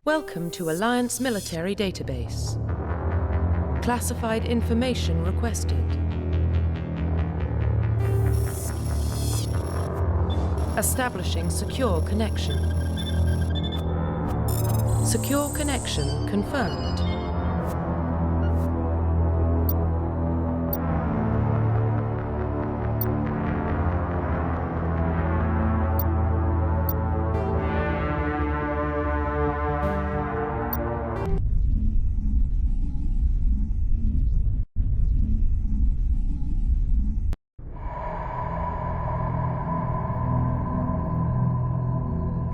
Welcome to Alliance Military Database. Classified information requested. Establishing secure connection. Secure connection confirmed.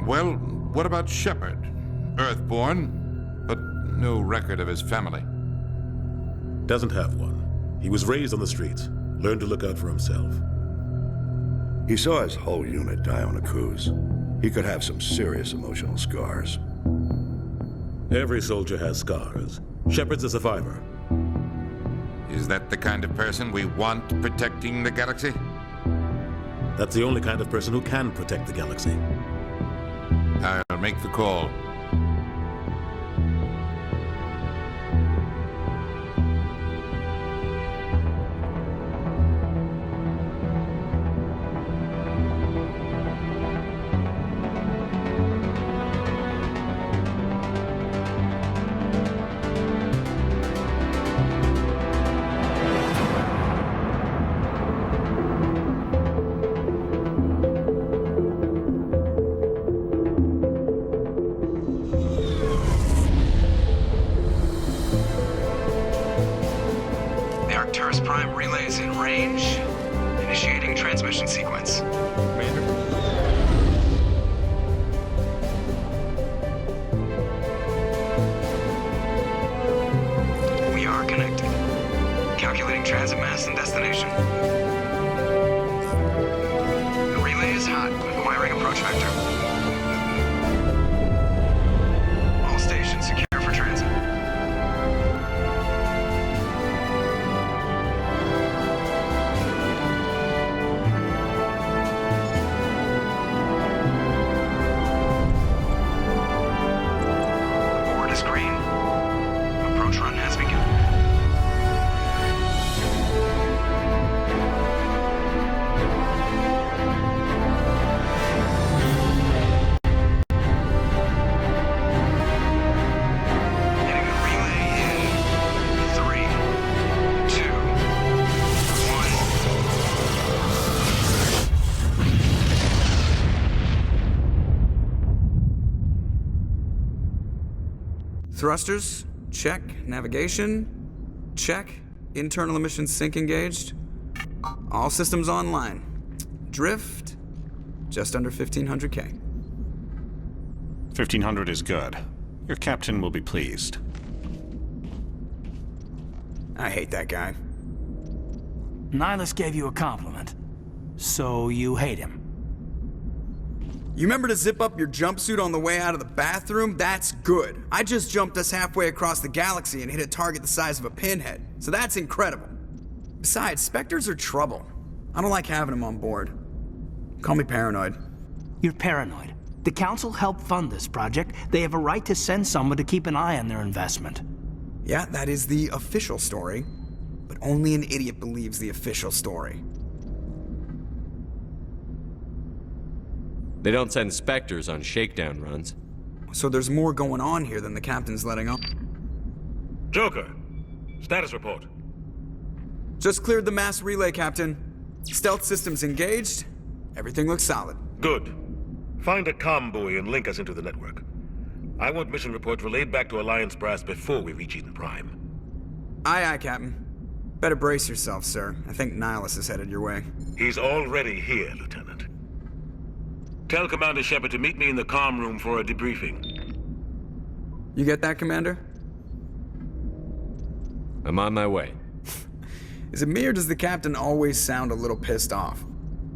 Well, what about Shepard? Earthborn, but no record of his family. Doesn't have one. He was raised on the streets, learned to look out for himself. He saw his whole unit die on a cruise. He could have some serious emotional scars. Every soldier has scars. Shepard's a survivor. Is that the kind of person we want protecting the galaxy? That's the only kind of person who can protect the galaxy. I'll make the call. Prime relays in range. Initiating transmission sequence. Commander? We are connected. Calculating transit mass and destination. The relay is hot. Acquiring approach vector. All stations secure for transit. Thrusters, check. Navigation, check. Internal emissions sync engaged. All systems online. Drift, just under 1,500K. 1,500 is good. Your captain will be pleased. I hate that guy. Nihilus gave you a compliment. So you hate him. You remember to zip up your jumpsuit on the way out of the bathroom? That's good. I just jumped us halfway across the galaxy and hit a target the size of a pinhead. So that's incredible. Besides, Spectres are trouble. I don't like having them on board. Call me paranoid. You're paranoid. The Council helped fund this project. They have a right to send someone to keep an eye on their investment. Yeah, that is the official story. But only an idiot believes the official story. They don't send Spectres on shakedown runs. So there's more going on here than the captain's letting on. Joker, status report. Just cleared the mass relay, Captain. Stealth systems engaged. Everything looks solid. Good. Find a comm buoy and link us into the network. I want mission reports relayed back to Alliance Brass before we reach Eden Prime. Aye, aye, Captain. Better brace yourself, sir. I think Nihilus is headed your way. He's already here, Lieutenant. Tell Commander Shepard to meet me in the comm room for a debriefing. You get that, Commander? I'm on my way. Is it me or does the Captain always sound a little pissed off?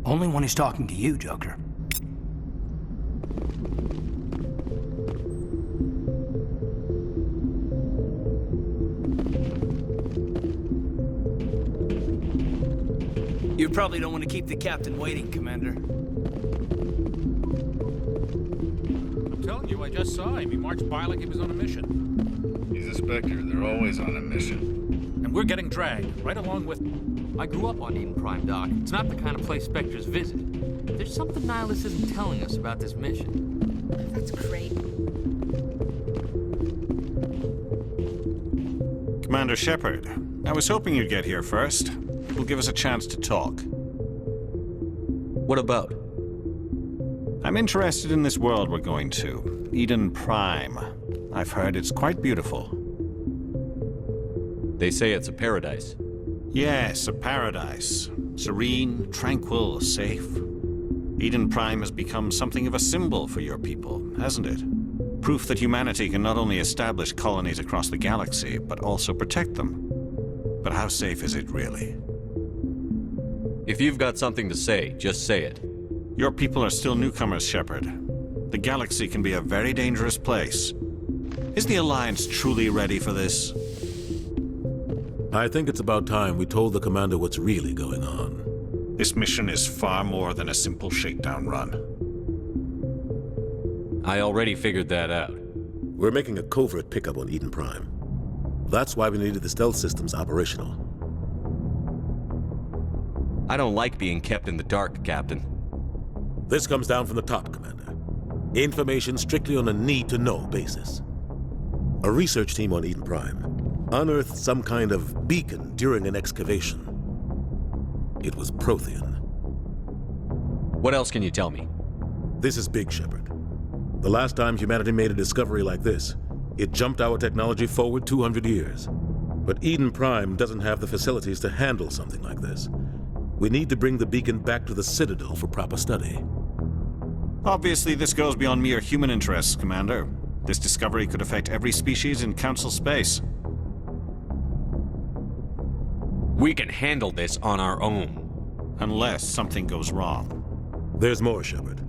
Only when he's talking to you, Joker. You probably don't want to keep the captain waiting, Commander. I'm telling you, I just saw him. He marched by like he was on a mission. He's a Spectre. They're always on a mission. And we're getting dragged, right along with him. I grew up on Eden Prime, Doc. It's not the kind of place Spectres visit. There's something Nihilus isn't telling us about this mission. That's great. Commander Shepard, I was hoping you'd get here first. It will give us a chance to talk. What about? I'm interested in this world we're going to, Eden Prime. I've heard it's quite beautiful. They say it's a paradise. Yes, a paradise. Serene, tranquil, safe. Eden Prime has become something of a symbol for your people, hasn't it? Proof that humanity can not only establish colonies across the galaxy, but also protect them. But how safe is it really? If you've got something to say, just say it. Your people are still newcomers, Shepard. The galaxy can be a very dangerous place. Is the Alliance truly ready for this? I think it's about time we told the commander what's really going on. This mission is far more than a simple shakedown run. I already figured that out. We're making a covert pickup on Eden Prime. That's why we needed the stealth systems operational. I don't like being kept in the dark, Captain. This comes down from the top, Commander. Information strictly on a need-to-know basis. A research team on Eden Prime unearthed some kind of beacon during an excavation. It was Prothean. What else can you tell me? This is big, Shepard. The last time humanity made a discovery like this, it jumped our technology forward 200 years. But Eden Prime doesn't have the facilities to handle something like this. We need to bring the beacon back to the Citadel for proper study. Obviously, this goes beyond mere human interests, Commander. This discovery could affect every species in Council space. We can handle this on our own. Unless something goes wrong. There's more, Shepard.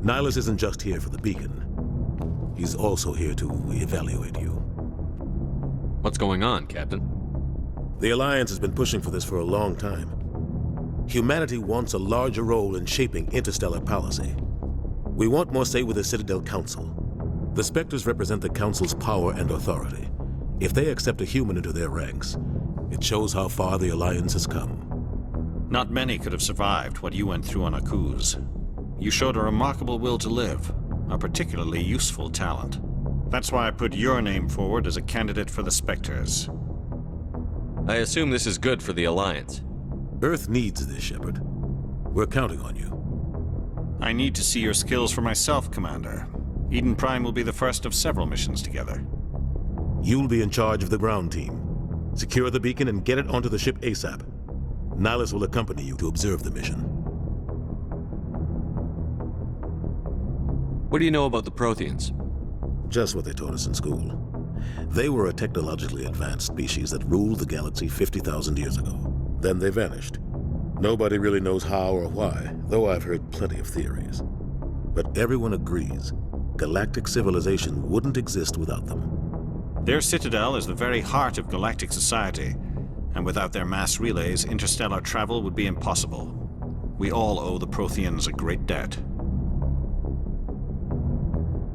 Nihilus isn't just here for the beacon. He's also here to evaluate you. What's going on, Captain? The Alliance has been pushing for this for a long time. Humanity wants a larger role in shaping interstellar policy. We want more say with the Citadel Council. The Spectres represent the Council's power and authority. If they accept a human into their ranks, it shows how far the Alliance has come. Not many could have survived what you went through on Akuz. You showed a remarkable will to live, a particularly useful talent. That's why I put your name forward as a candidate for the Spectres. I assume this is good for the Alliance. Earth needs this, Shepard. We're counting on you. I need to see your skills for myself, Commander. Eden Prime will be the first of several missions together. You'll be in charge of the ground team. Secure the beacon and get it onto the ship ASAP. Nihilus will accompany you to observe the mission. What do you know about the Protheans? Just what they taught us in school. They were a technologically advanced species that ruled the galaxy 50,000 years ago. Then they vanished. Nobody really knows how or why, though I've heard plenty of theories. But everyone agrees, galactic civilization wouldn't exist without them. Their citadel is the very heart of galactic society, and without their mass relays, interstellar travel would be impossible. We all owe the Protheans a great debt.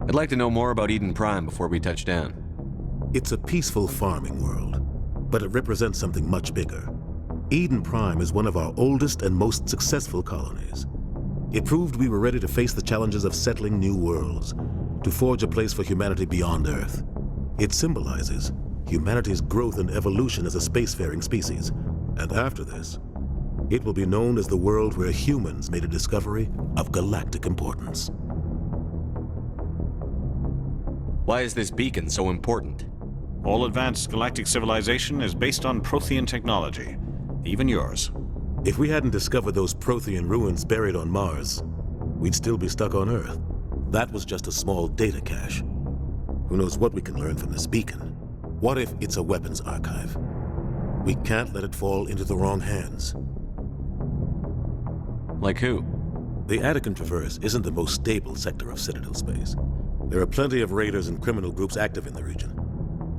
I'd like to know more about Eden Prime before we touch down. It's a peaceful farming world, but it represents something much bigger. Eden Prime is one of our oldest and most successful colonies. It proved we were ready to face the challenges of settling new worlds, to forge a place for humanity beyond Earth. It symbolizes humanity's growth and evolution as a spacefaring species. And after this, it will be known as the world where humans made a discovery of galactic importance. Why is this beacon so important? All advanced galactic civilization is based on Prothean technology. Even yours. If we hadn't discovered those Prothean ruins buried on Mars, we'd still be stuck on Earth. That was just a small data cache. Who knows what we can learn from this beacon? What if it's a weapons archive? We can't let it fall into the wrong hands. Like who? The Attican Traverse isn't the most stable sector of Citadel space. There are plenty of raiders and criminal groups active in the region.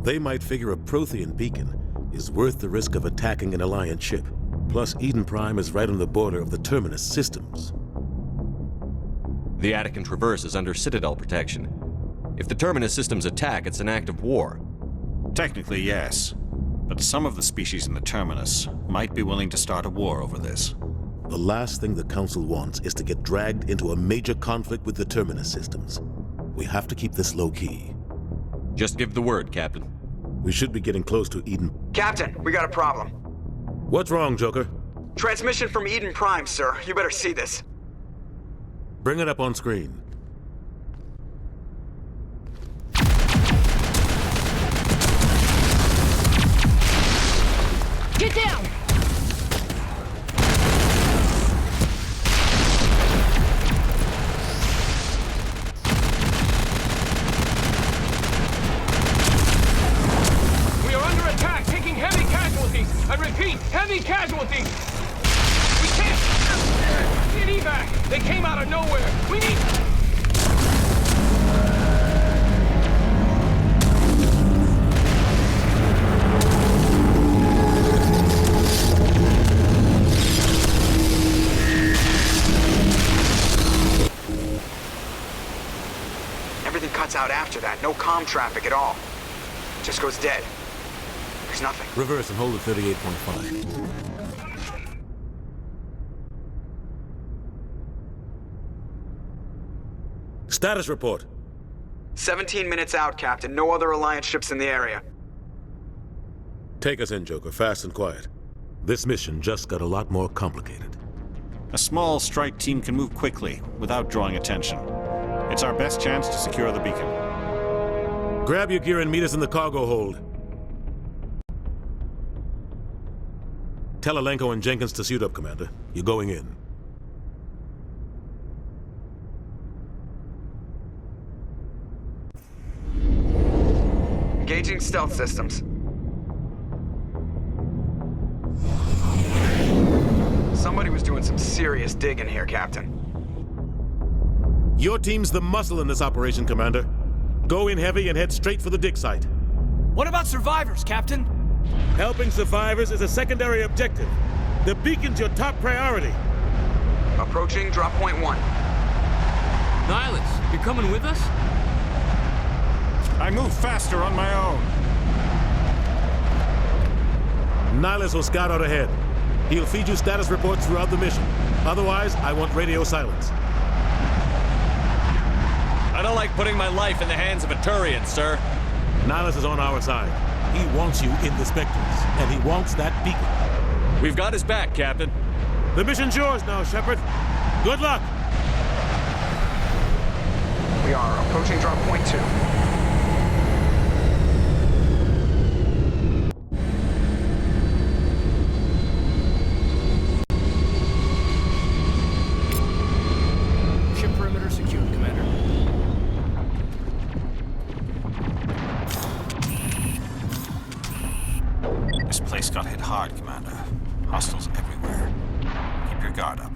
They might figure a Prothean beacon is worth the risk of attacking an Alliance ship. Plus, Eden Prime is right on the border of the Terminus systems. The Attican Traverse is under Citadel protection. If the Terminus systems attack, it's an act of war. Technically, yes. But some of the species in the Terminus might be willing to start a war over this. The last thing the Council wants is to get dragged into a major conflict with the Terminus systems. We have to keep this low-key. Just give the word, Captain. We should be getting close to Eden. Captain, we got a problem. What's wrong, Joker? Transmission from Eden Prime, sir. You better see this. Bring it up on screen. Get down! We are under attack, taking heavy casualties. I repeat, heavy casualties. We can't get evac. They came out of nowhere. We need... Everything cuts out after that. No comm traffic at all. Just goes dead. There's nothing. Reverse and hold at 38.5. Status report. 17 minutes out, Captain. No other Alliance ships in the area. Take us in, Joker, fast and quiet. This mission just got a lot more complicated. A small strike team can move quickly without drawing attention. It's our best chance to secure the beacon. Grab your gear and meet us in the cargo hold. Tell Alenko and Jenkins to suit up, Commander. You're going in. Engaging stealth systems. Somebody was doing some serious digging here, Captain. Your team's the muscle in this operation, Commander. Go in heavy and head straight for the dig site. What about survivors, Captain? Helping survivors is a secondary objective. The beacon's your top priority. Approaching drop point 1. Nihilus, you're coming with us? I move faster on my own. Nihilus will scout out ahead. He'll feed you status reports throughout the mission. Otherwise, I want radio silence. I don't like putting my life in the hands of a Turian, sir. Nihilus is on our side. He wants you in the Spectres, and he wants that beacon. We've got his back, Captain. The mission's yours now, Shepard. Good luck! We are approaching drop point 2. Ship perimeter secured, Commander. This place got hit hard, Commander. Hostiles everywhere. Keep your guard up.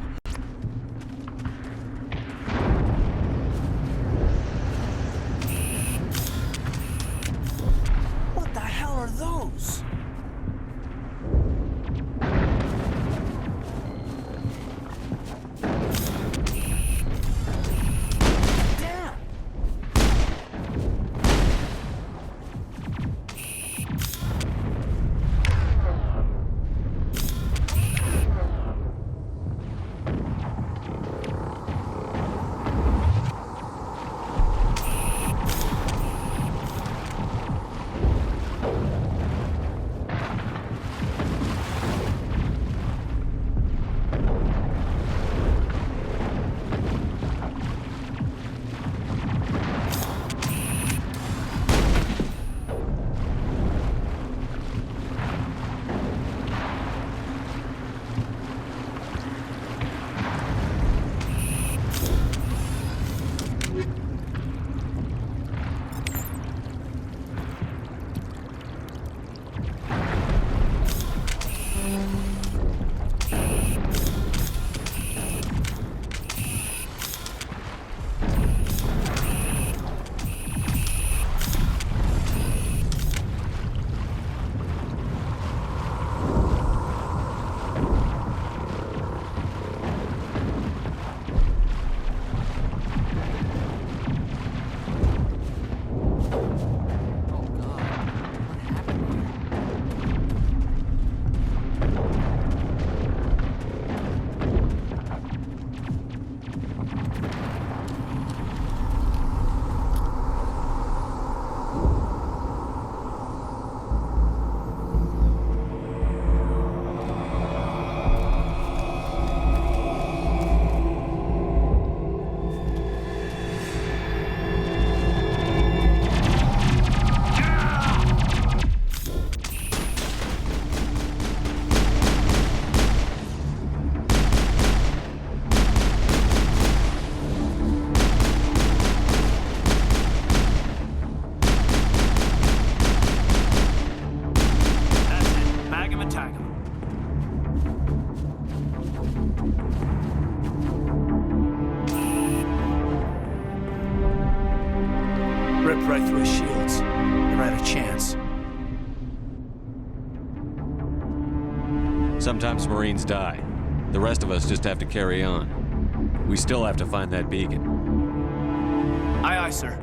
Ripped right through his shields. Never had a chance. Sometimes Marines die. The rest of us just have to carry on. We still have to find that beacon. Aye, aye, sir.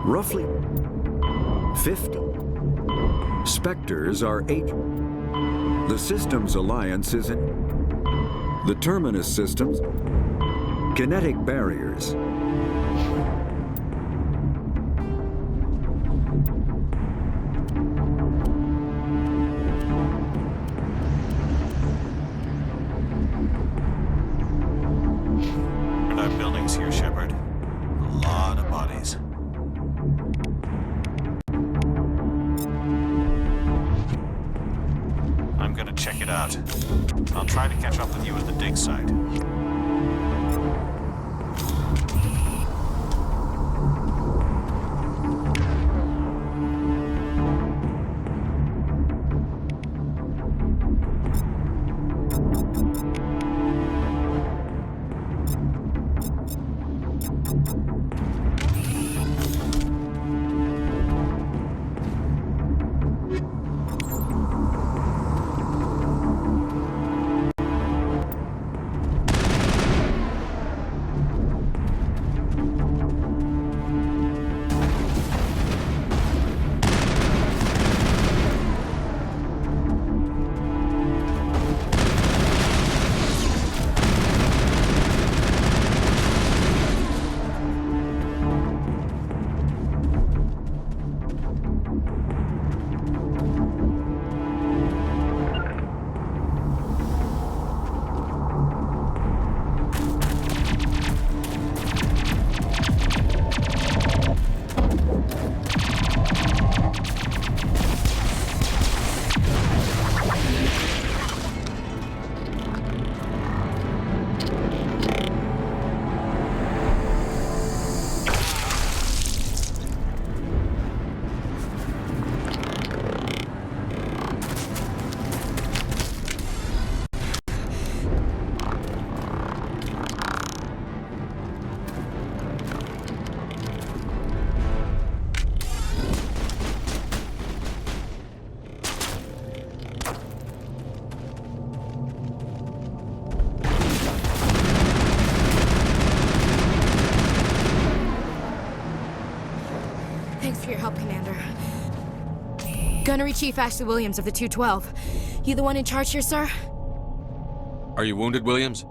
Roughly 50. Spectres are 8. The Systems Alliance is in. The Terminus Systems. Kinetic barriers. And our buildings here, Shepard. A lot of bodies. I'm gonna check it out. I'll try to catch up with you at the dig site. Thanks for your help, Commander. Gunnery Chief Ashley Williams of the 212. You the one in charge here, sir? Are you wounded, Williams?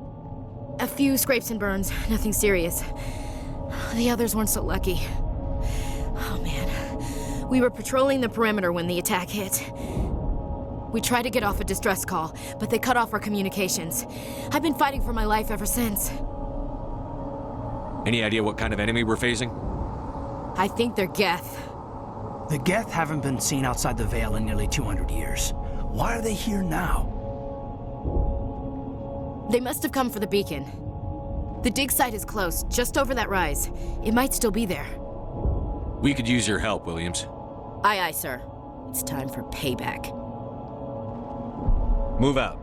A few scrapes and burns, nothing serious. The others weren't so lucky. Oh man. We were patrolling the perimeter when the attack hit. We tried to get off a distress call, but they cut off our communications. I've been fighting for my life ever since. Any idea what kind of enemy we're facing? I think they're Geth. The Geth haven't been seen outside the Veil in nearly 200 years. Why are they here now? They must have come for the beacon. The dig site is close, just over that rise. It might still be there. We could use your help, Williams. Aye, aye, sir. It's time for payback. Move out.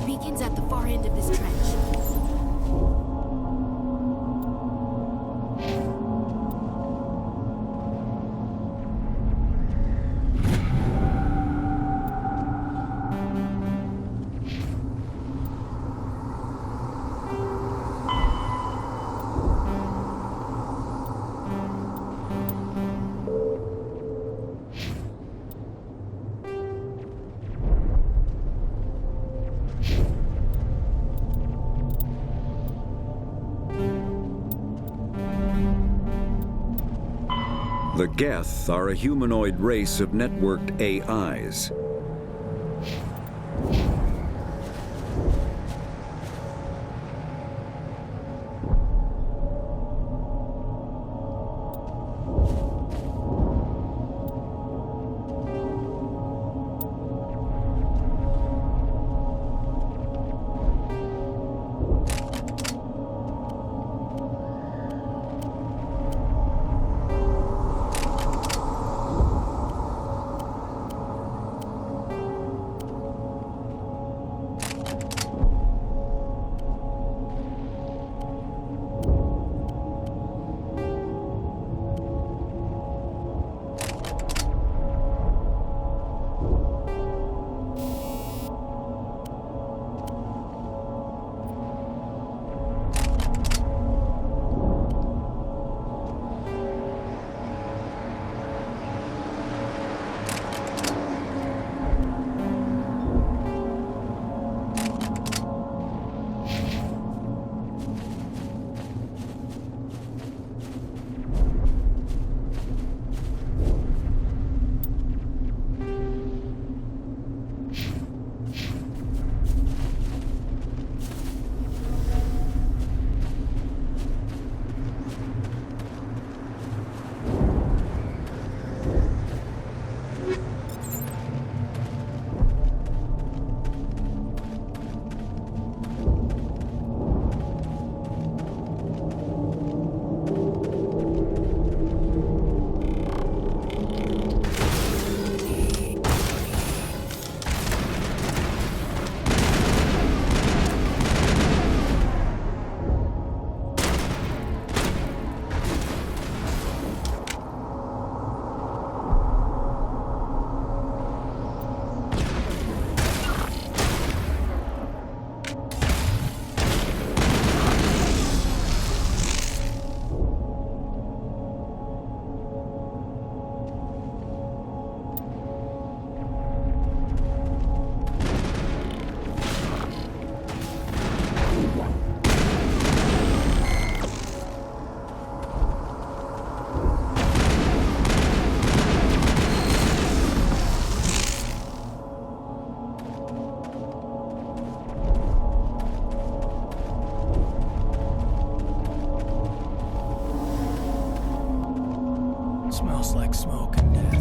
beacon's at the far end of this trench. The Geth are a humanoid race of networked AIs. Smells like smoke and death.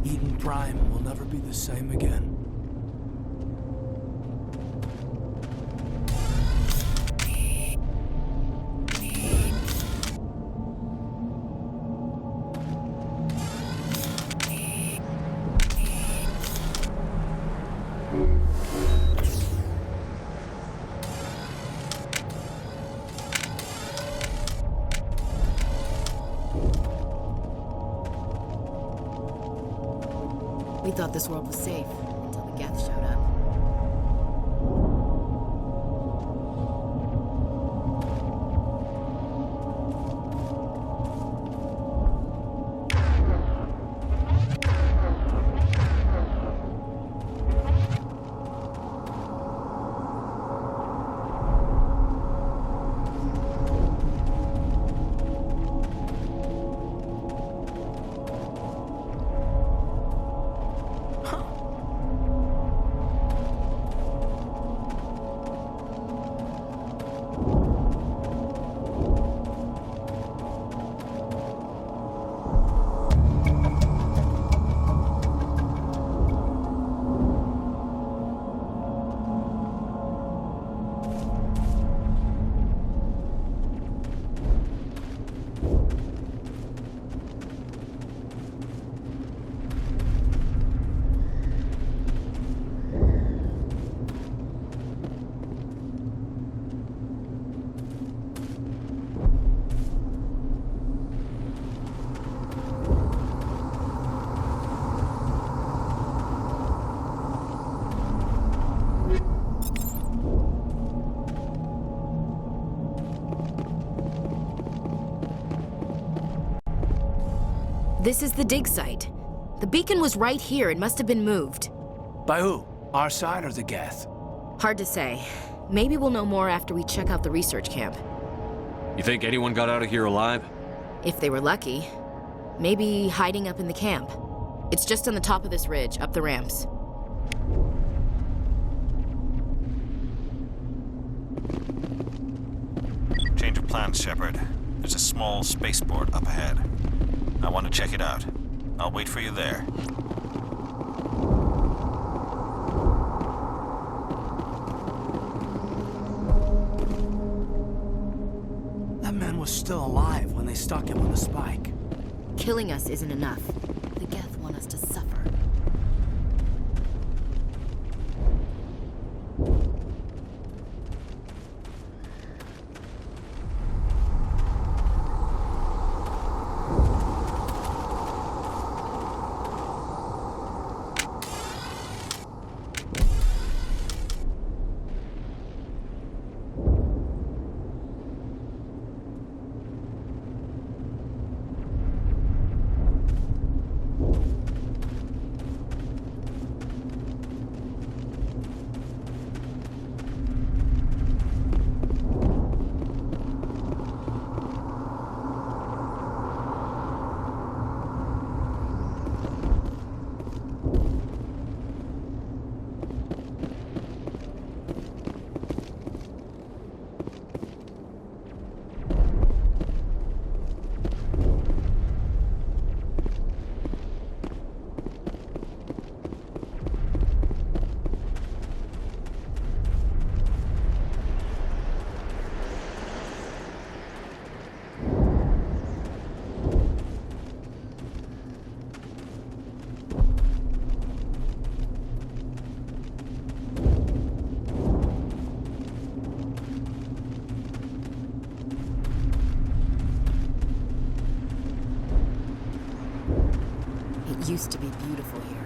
Eden Prime will never be the same again. We thought this world was safe until the Geth showed up. This is the dig site. The beacon was right here. It must have been moved. By who? Our side or the Geth? Hard to say. Maybe we'll know more after we check out the research camp. You think anyone got out of here alive? If they were lucky. Maybe hiding up in the camp. It's just on the top of this ridge, up the ramps. Change of plans, Shepard. There's a small spaceport up ahead. I want to check it out. I'll wait for you there. That man was still alive when they stuck him on the spike. Killing us isn't enough. The Geth want us to suffer. It used to be beautiful here.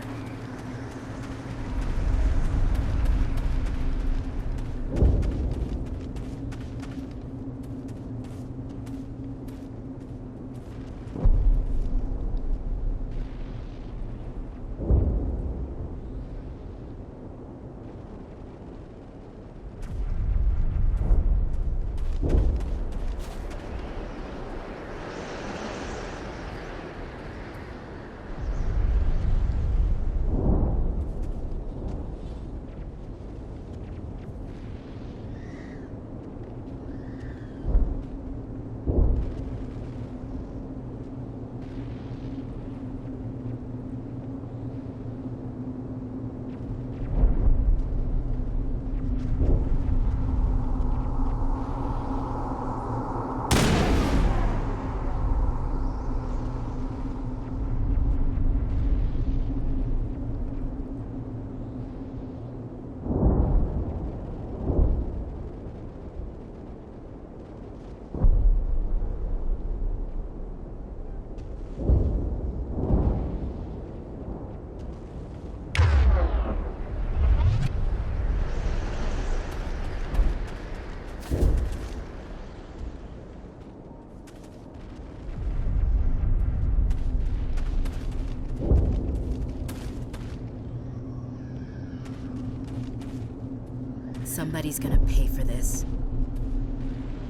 Somebody's gonna pay for this.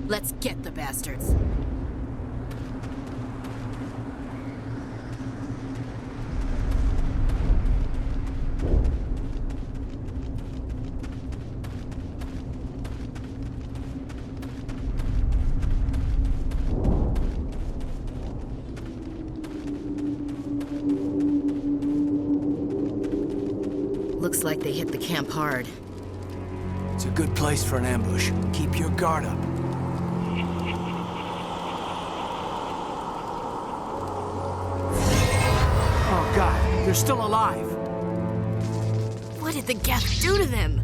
Let's get the bastards. Looks like they hit the camp hard. It's a good place for an ambush. Keep your guard up. Oh God, they're still alive. What did the Geth do to them?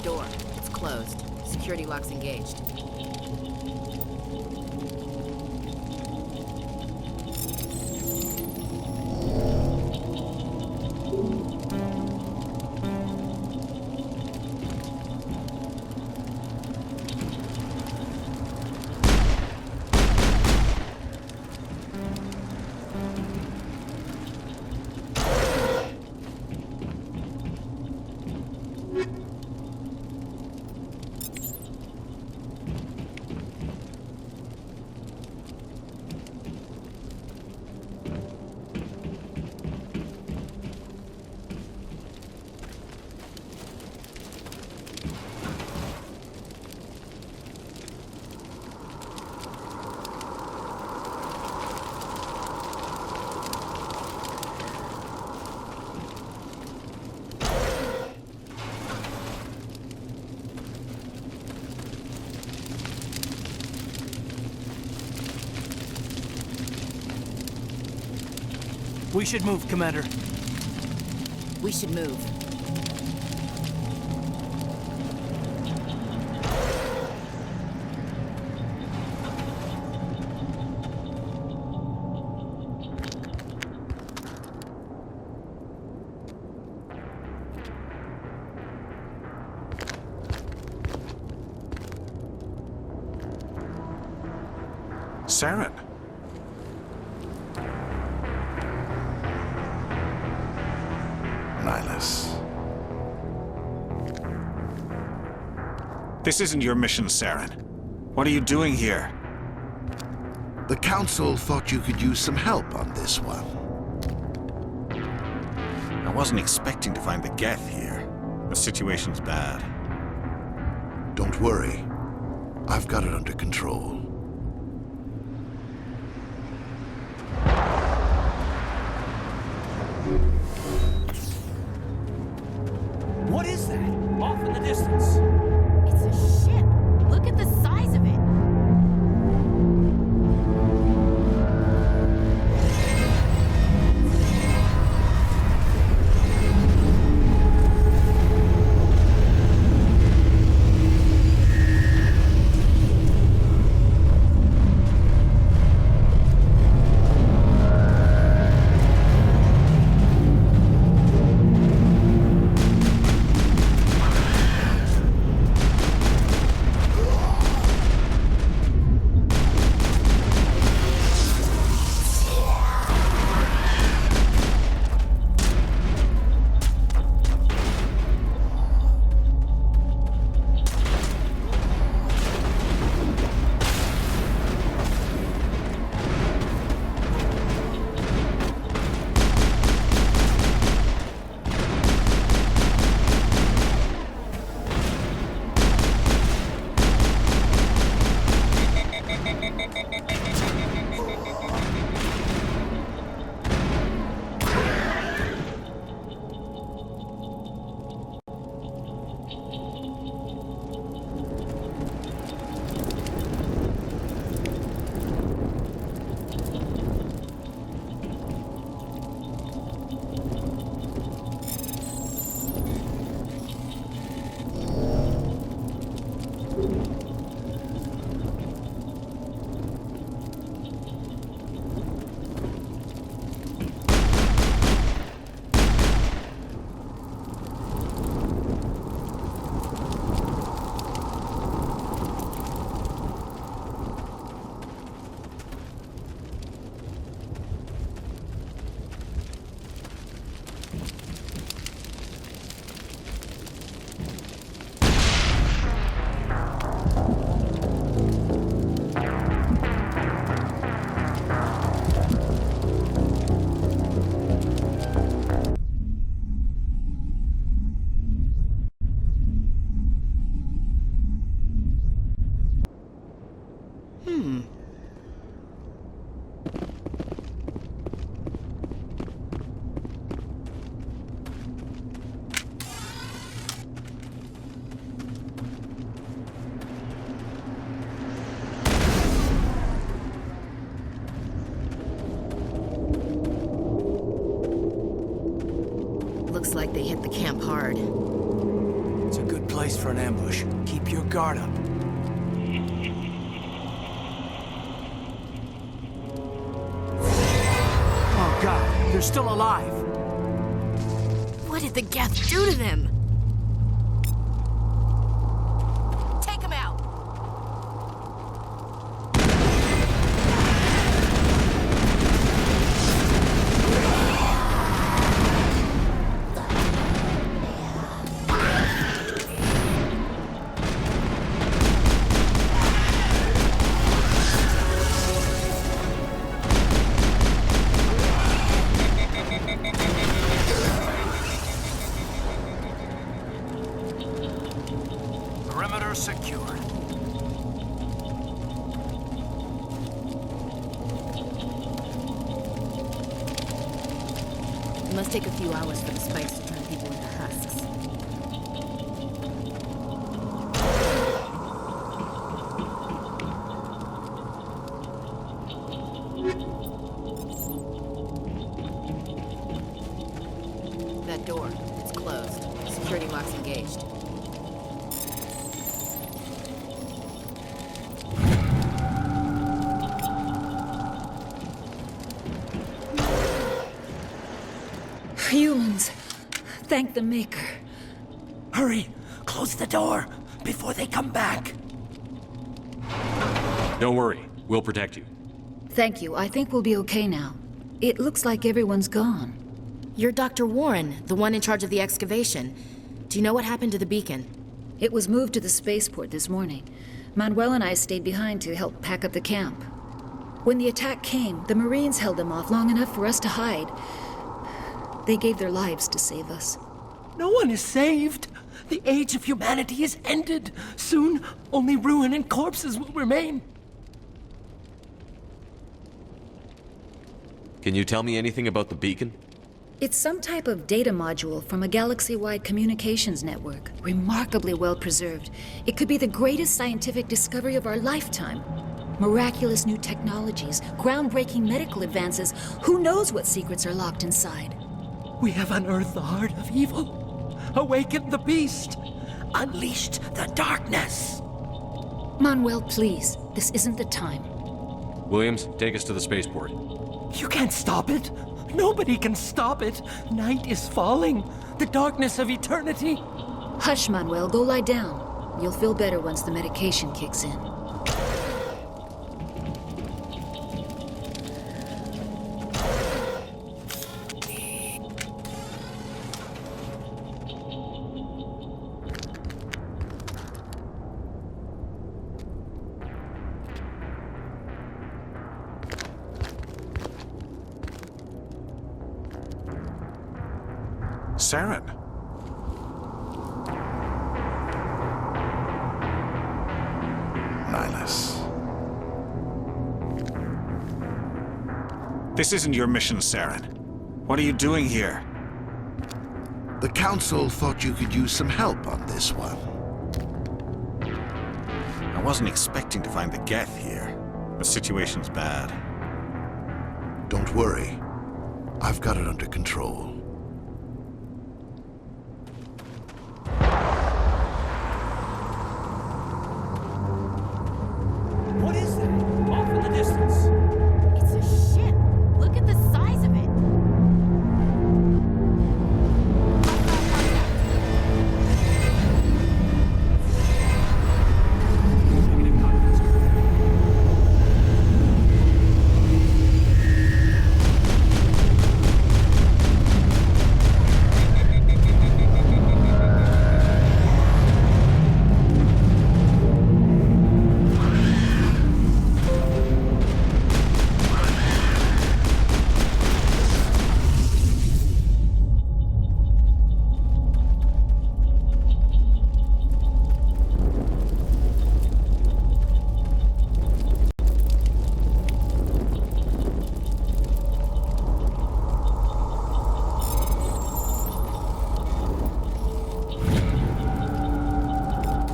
door. It's closed. Security lock's engaged. We should move, Commander. We should move. Saren. Nihilus. This isn't your mission, Saren. What are you doing here? The Council thought you could use some help on this one. I wasn't expecting to find the Geth here. The situation's bad. Don't worry. I've got it under control. What is that? Off in the distance. It's a ship. Look at the size of it. Looks like they hit the camp hard. It's a good place for an ambush. Keep your guard up. Oh God, they're still alive. What did the Geth do to them? Take them out! Perimeter secured. It must take a few hours for the spikes to turn people into husks. That door, it's closed. Security lock's engaged. Humans. Thank the Maker. Hurry! Close the door before they come back. Don't worry. We'll protect you. Thank you. I think we'll be okay now. It looks like everyone's gone. You're Dr. Warren, the one in charge of the excavation. Do you know what happened to the beacon? It was moved to the spaceport this morning. Manuel and I stayed behind to help pack up the camp. When the attack came, the Marines held them off long enough for us to hide. They gave their lives to save us. No one is saved. The age of humanity is ended. Soon, only ruin and corpses will remain. Can you tell me anything about the beacon? It's some type of data module from a galaxy-wide communications network. Remarkably well preserved. It could be the greatest scientific discovery of our lifetime. Miraculous new technologies, groundbreaking medical advances. Who knows what secrets are locked inside? We have unearthed the heart of evil, awakened the beast, unleashed the darkness. Manuel, please. This isn't the time. Williams, take us to the spaceport. You can't stop it. Nobody can stop it. Night is falling. The darkness of eternity. Hush, Manuel. Go lie down. You'll feel better once the medication kicks in. Saren. Nihilus. This isn't your mission, Saren. What are you doing here? The Council thought you could use some help on this one. I wasn't expecting to find the Geth here. The situation's bad. Don't worry. I've got it under control. What is that? Off in the distance. It's a ship. Look at the size of it.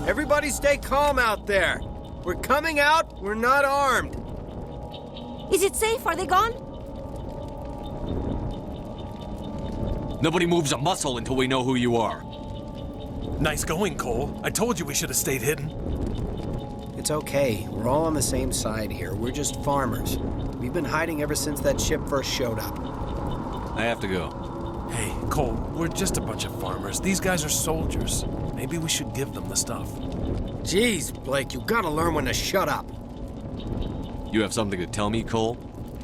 Everybody stay calm out there. We're coming out, we're not armed. Is it safe? Are they gone? Nobody moves a muscle until we know who you are. Nice going, Cole. I told you we should have stayed hidden. It's okay. We're all on the same side here. We're just farmers. We've been hiding ever since that ship first showed up. I have to go. Hey, Cole, we're just a bunch of farmers. These guys are soldiers. Maybe we should give them the stuff. Jeez, Blake, you gotta learn when to shut up. You have something to tell me, Cole?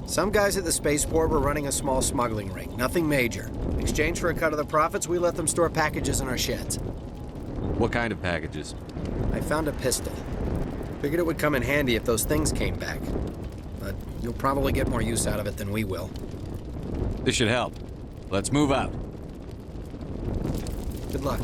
Some guys at the spaceport were running a small smuggling ring. Nothing major. In exchange for a cut of the profits, we let them store packages in our sheds. What kind of packages? I found a pistol. Figured it would come in handy if those things came back. But you'll probably get more use out of it than we will. This should help. Let's move out. Good luck.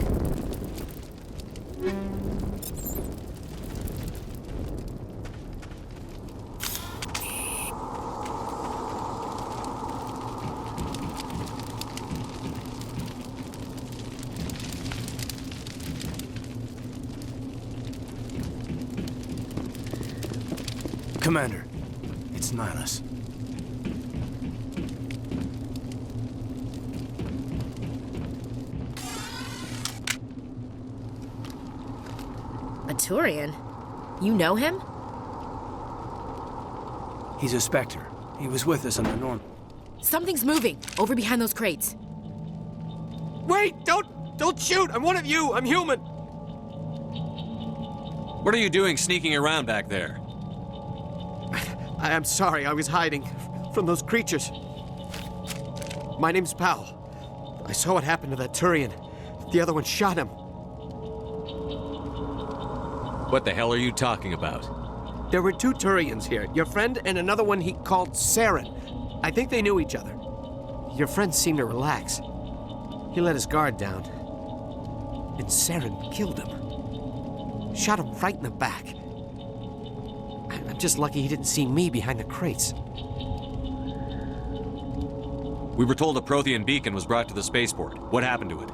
Commander, it's Nihilus. A Turian? You know him? He's a Spectre. He was with us on the Norm. Something's moving, over behind those crates. Wait! Don't shoot! I'm one of you! I'm human! What are you doing sneaking around back there? I'm sorry, I was hiding from those creatures. My name's Powell. I saw what happened to that Turian. The other one shot him. What the hell are you talking about? There were two Turians here. Your friend and another one he called Saren. I think they knew each other. Your friend seemed to relax. He let his guard down. And Saren killed him. Shot him right in the back. I'm just lucky he didn't see me behind the crates. We were told a Prothean beacon was brought to the spaceport. What happened to it?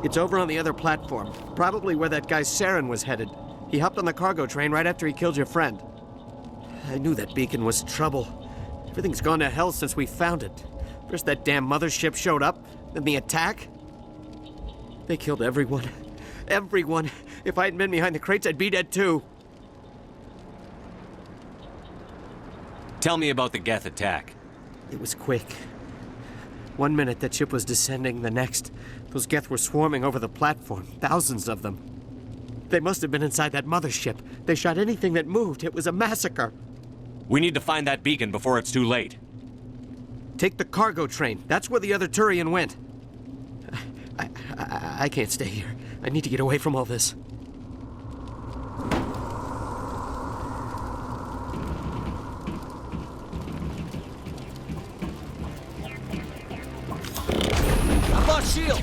It's over on the other platform, probably where that guy Saren was headed. He hopped on the cargo train right after he killed your friend. I knew that beacon was trouble. Everything's gone to hell since we found it. First that damn mothership showed up, then the attack. They killed everyone. Everyone. If I hadn't been behind the crates, I'd be dead too. Tell me about the Geth attack. It was quick. 1 minute that ship was descending, the next, those Geth were swarming over the platform, thousands of them. They must have been inside that mothership. They shot anything that moved. It was a massacre. We need to find that beacon before it's too late. Take the cargo train. That's where the other Turian went. I can't stay here. I need to get away from all this. I lost shield!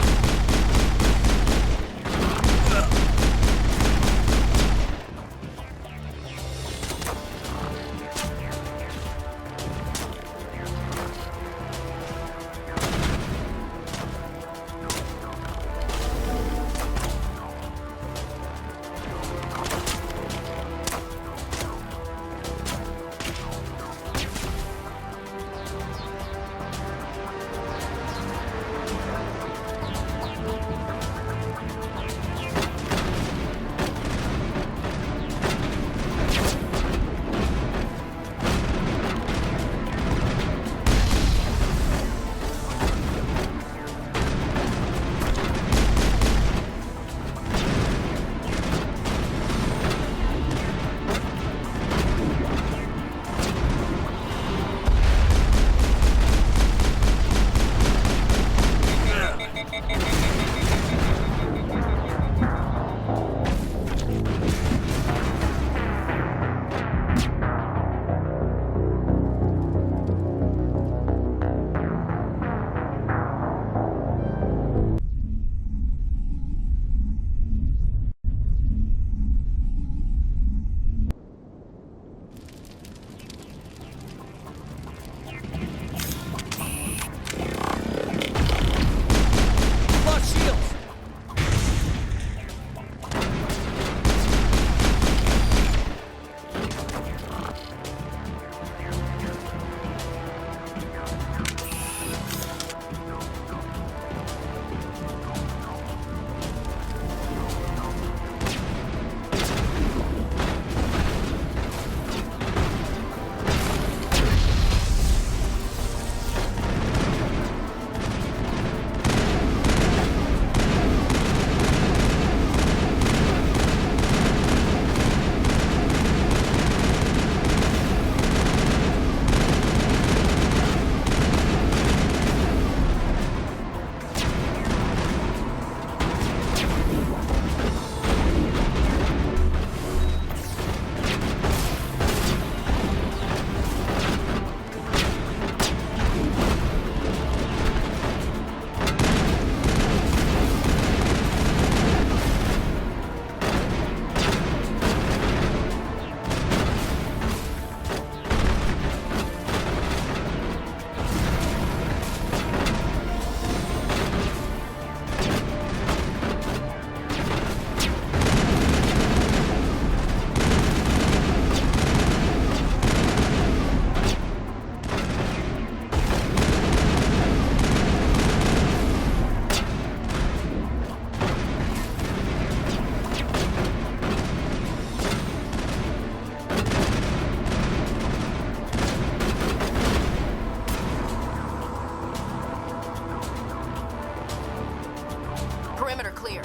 clear.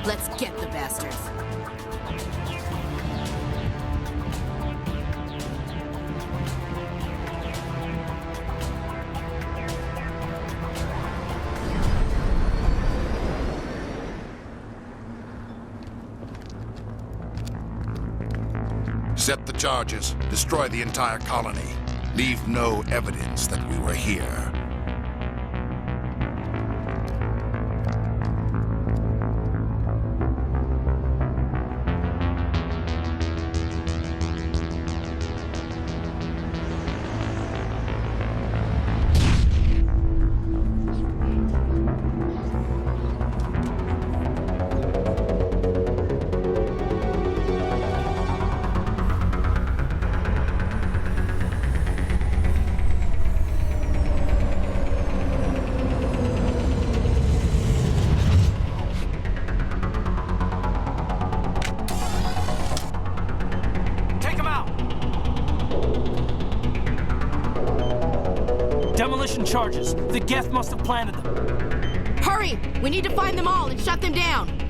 Let's get the bastards. Set the charges. Destroy the entire colony. Leave no evidence that we were here. Demolition charges. The Geth must have planted them. Hurry! We need to find them all and shut them down!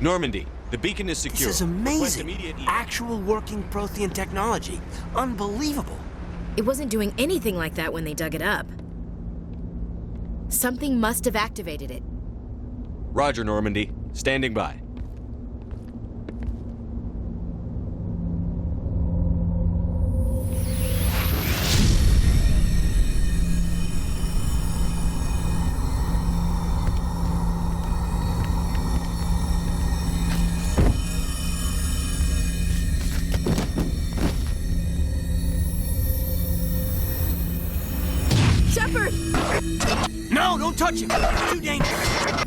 Normandy, the beacon is secure. This is amazing. Actual working Prothean technology. Unbelievable. It wasn't doing anything like that when they dug it up. Something must have activated it. Roger, Normandy. Standing by. Shepard! No, don't touch him. It's too dangerous.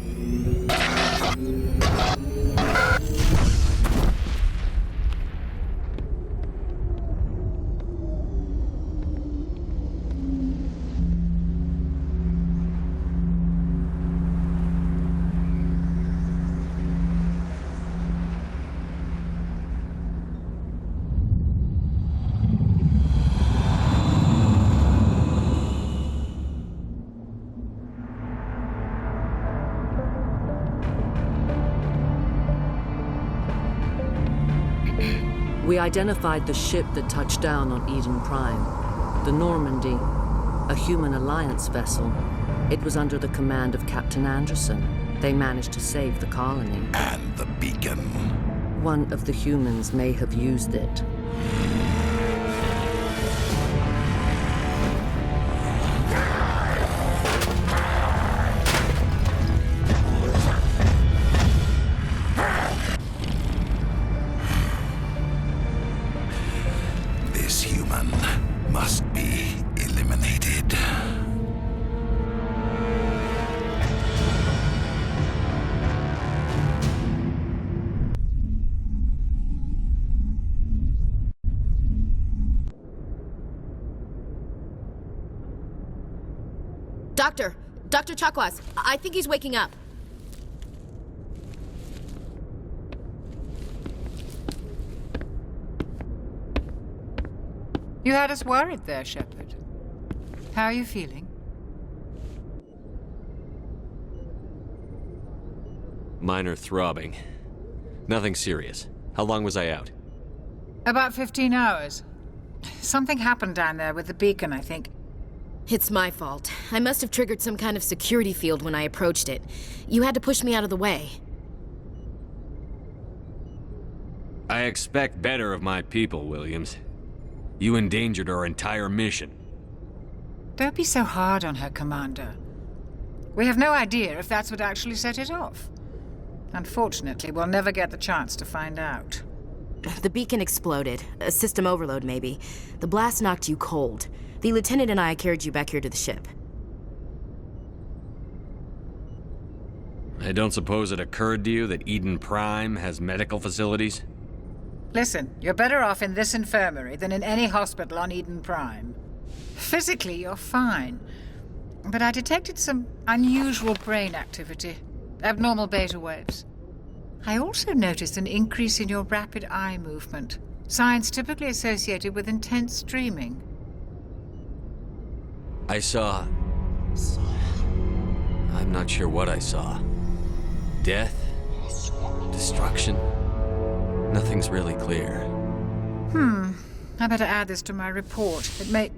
We identified the ship that touched down on Eden Prime. The Normandy, a human alliance vessel. It was under the command of Captain Anderson. They managed to save the colony. And the beacon. One of the humans may have used it. This human must be eliminated. Dr. Chakwas, I think he's waking up. You had us worried there, Shepard. How are you feeling? Minor throbbing. Nothing serious. How long was I out? About 15 hours. Something happened down there with the beacon, I think. It's my fault. I must have triggered some kind of security field when I approached it. You had to push me out of the way. I expect better of my people, Williams. You endangered our entire mission. Don't be so hard on her, Commander. We have no idea if that's what actually set it off. Unfortunately, we'll never get the chance to find out. The beacon exploded. A system overload, maybe. The blast knocked you cold. The lieutenant and I carried you back here to the ship. I don't suppose it occurred to you that Eden Prime has medical facilities? Listen, you're better off in this infirmary than in any hospital on Eden Prime. Physically, you're fine. But I detected some unusual brain activity. Abnormal beta waves. I also noticed an increase in your rapid eye movement. Signs typically associated with intense dreaming. I saw... I'm not sure what I saw. Death? Destruction? Nothing's really clear. I better add this to my report. It may...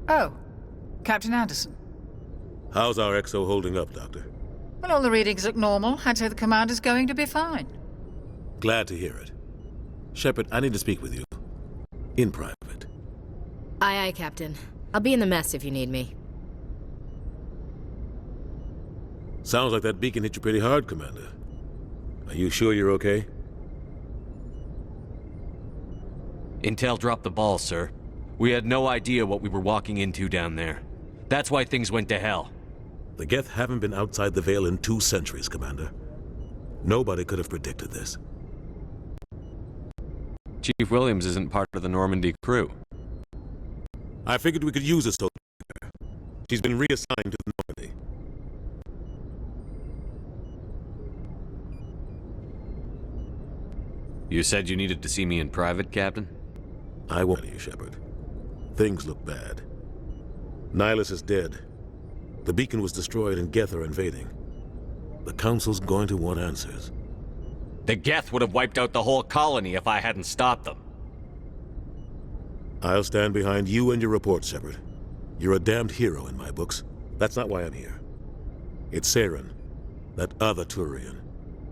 Oh, Captain Anderson. How's our XO holding up, Doctor? Well, all the readings look normal. I'd say the commander's going to be fine. Glad to hear it. Shepard, I need to speak with you. In private. Aye, Captain. I'll be in the mess if you need me. Sounds like that beacon hit you pretty hard, Commander. Are you sure you're okay? Intel dropped the ball, sir. We had no idea what we were walking into down there. That's why things went to hell. The Geth haven't been outside the Veil in 2 centuries, Commander. Nobody could have predicted this. Chief Williams isn't part of the Normandy crew. I figured we could use a soldier. She's been reassigned to the Normandy. You said you needed to see me in private, Captain? I won't tell you, Shepard. Things look bad. Nihilus is dead. The beacon was destroyed and Geth are invading. The Council's going to want answers. The Geth would have wiped out the whole colony if I hadn't stopped them. I'll stand behind you and your report, Shepard. You're a damned hero in my books. That's not why I'm here. It's Saren, that other Turian.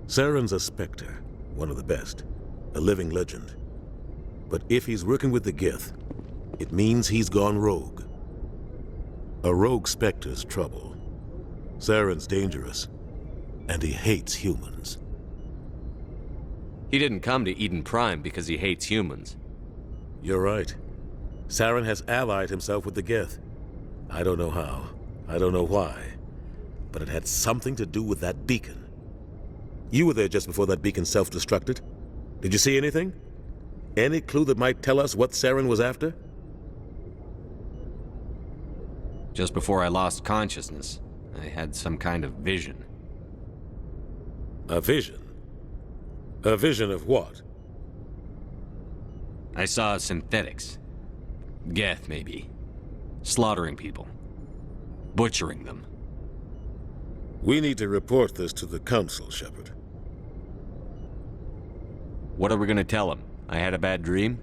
Saren's a Spectre, one of the best, a living legend. But if he's working with the Geth, it means he's gone rogue. A rogue Spectre's trouble. Saren's dangerous, and he hates humans. He didn't come to Eden Prime because he hates humans. You're right. Saren has allied himself with the Geth. I don't know how. I don't know why. But it had something to do with that beacon. You were there just before that beacon self-destructed. Did you see anything? Any clue that might tell us what Saren was after? Just before I lost consciousness, I had some kind of vision. A vision? A vision of what? I saw synthetics. Geth, maybe. Slaughtering people. Butchering them. We need to report this to the Council, Shepard. What are we gonna tell him? I had a bad dream?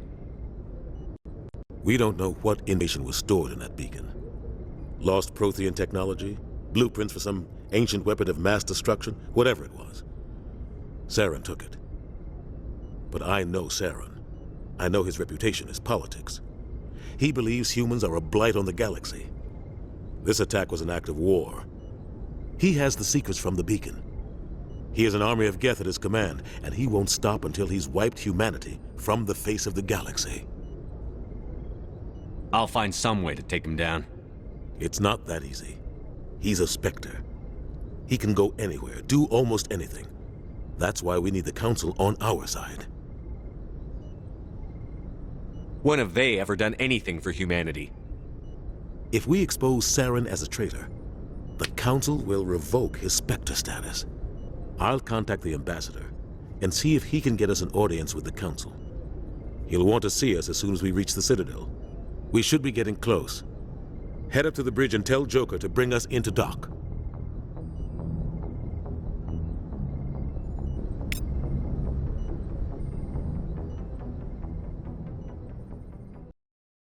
We don't know what information was stored in that beacon. Lost Prothean technology? Blueprints for some ancient weapon of mass destruction? Whatever it was. Saren took it. But I know Saren. I know his reputation is politics. He believes humans are a blight on the galaxy. This attack was an act of war. He has the secrets from the beacon. He has an army of Geth at his command, and he won't stop until he's wiped humanity from the face of the galaxy. I'll find some way to take him down. It's not that easy. He's a Spectre. He can go anywhere, do almost anything. That's why we need the Council on our side. When have they ever done anything for humanity? If we expose Saren as a traitor, the Council will revoke his Spectre status. I'll contact the Ambassador and see if he can get us an audience with the Council. He'll want to see us as soon as we reach the Citadel. We should be getting close. Head up to the bridge and tell Joker to bring us into dock.